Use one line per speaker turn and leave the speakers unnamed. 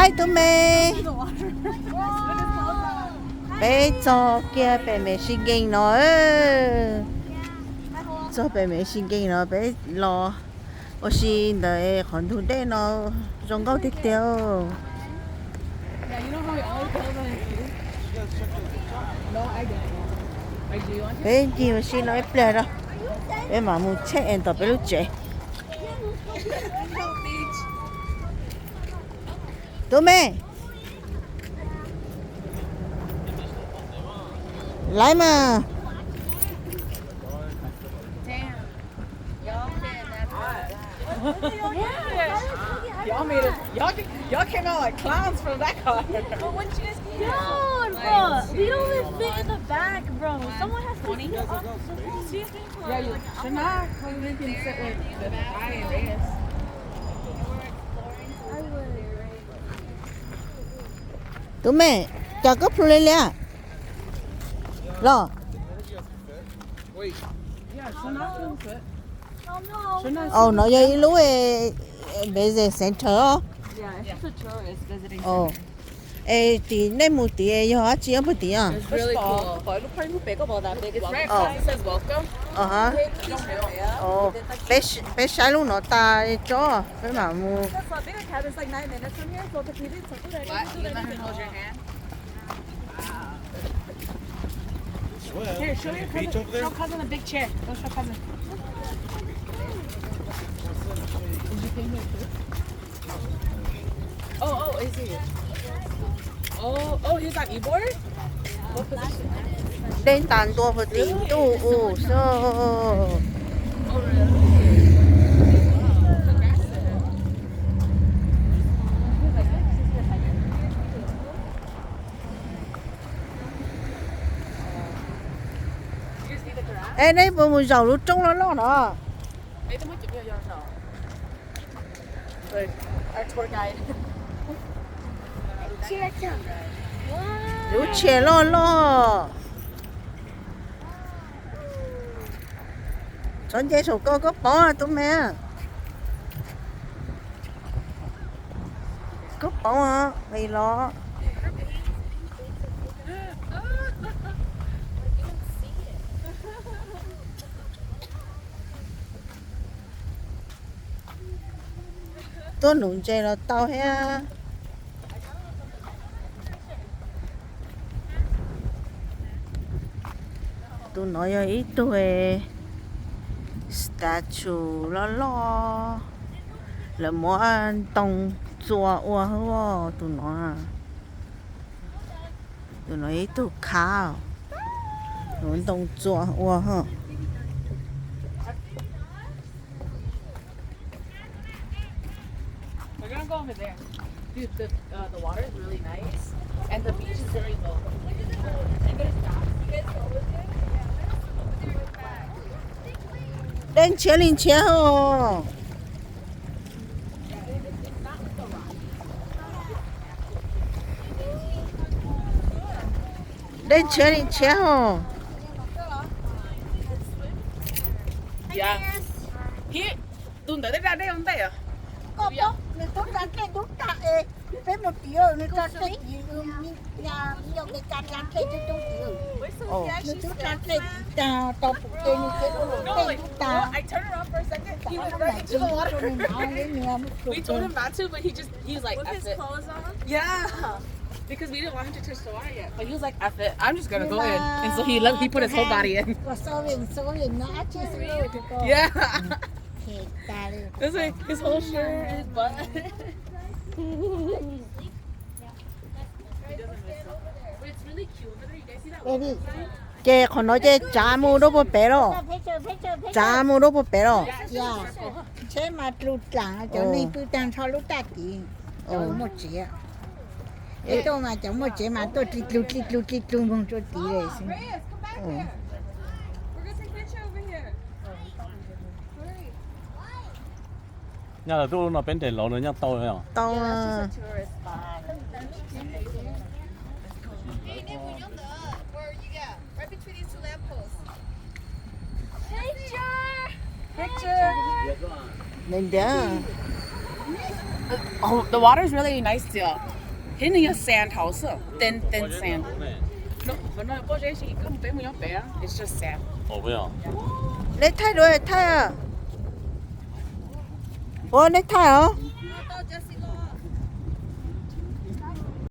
Hi tụi mày. Bé cho kia bé mẹ xin kinh nó. Cho bé mẹ xin kinh nó bé lo. Ở xin đời còn thu đen nó rong câu tiếp theo. Bé gì mà xin nói pliag đó. Bé mà muốn chết em tập bé lúc trẻ. Tụi mày. Lại mà.
Y'all came out like clowns from that car.
Dude, bro, we don't even fit in the back, bro. Someone has to sit up. Excuse me,
Yeah, you should not. We can sit with the guy and Reyes.
I would.
Tụi mày cho cúp lên liền. Lo.
Yeah, should not can sit.
Oh, no.
Ồ nó vậy lúc bây giờ center.
Yeah, it's just a tourist visiting.
Ồ. Ê thì nên một tí giờ chỉ một tí à.
It's really cool. It's right outside. It says welcome.
Hả? Ồ. Bé sai luôn nó ta cho bé mà mua.
It's a bigger cab. It's like 9 minutes from here, so if you did something, I
What? You let him hold your hand. Here, show your cousin. Show cousin a big chair. Go show cousin. Did you pay here too? Oh, is he? Oh, he's on e-board? What position?
Lên tàn tua một tí tu ồ so.
Oh, really?
Ê đây vừa một dầu lúc trong nó đó.
Ê, tôi mới chụp video rồi. Good. Our tour guide.
Lúc trẻ lo. Chọn dây sổ có bỏ à tụi mẹ. Có bỏ à, mày lo. Tôi nụ chơi là tao ha. Tôi nói là ít tuổi statue lo là mua ăn tông chùa ua hả tôi nói ít tuổi khao muốn tông chùa ua hả.
We're gonna go over there. Dude, the water is really nice. And the beach is very low. And there's docks. You guys go over there?
Đến chế linh chế hả. Đến chế linh chế hả.
Yeah. Here. Tụi nó ra đây không đây à?
Có bố, người tốt ra cái đúng tạ ê. Với một tí ơi, người ta cái gì nhà nhiều người ta làm cái cho tôi tí ơi. Người tốt ra cái ta tao phụ tên như thế đó.
No, like, well, I turned around for a second. He went right into the water. We told him not to, but he was like, F it.
Clothes on?
Yeah. Because we didn't want him to touch the water yet. But he was like, F it. I'm just gonna go in. And so he put his whole body in.
Nó chỉ xin lỗi cho con.
Yeah.
Thiệt ta đi.
It's like his whole shirt, his butt. But it's really cute. Over there, you guys see that?
Đây đi.
Chế còn nói chế chả mua đâu có bé đâu. Chả mua đâu có bé đâu.
Dạ. Thế mà lụt lặng chỗ này cứ đang sau lúc ta kì. Chỗ một chị ạ. Thế tôi mà chỗ một chị mà tôi lụt không cho tí rồi xin.
nhà là tôi nó bên để lẩu nữa nhá tàu này à.
Tao
Picture!
nên đá.
Oh, the water is really nice too. Hình như sand house, thin sand. No, no, có cái gì không phải một bé, it's just sand.
어 뭐야?
내 타이 너의 타야. 어, 내 타요.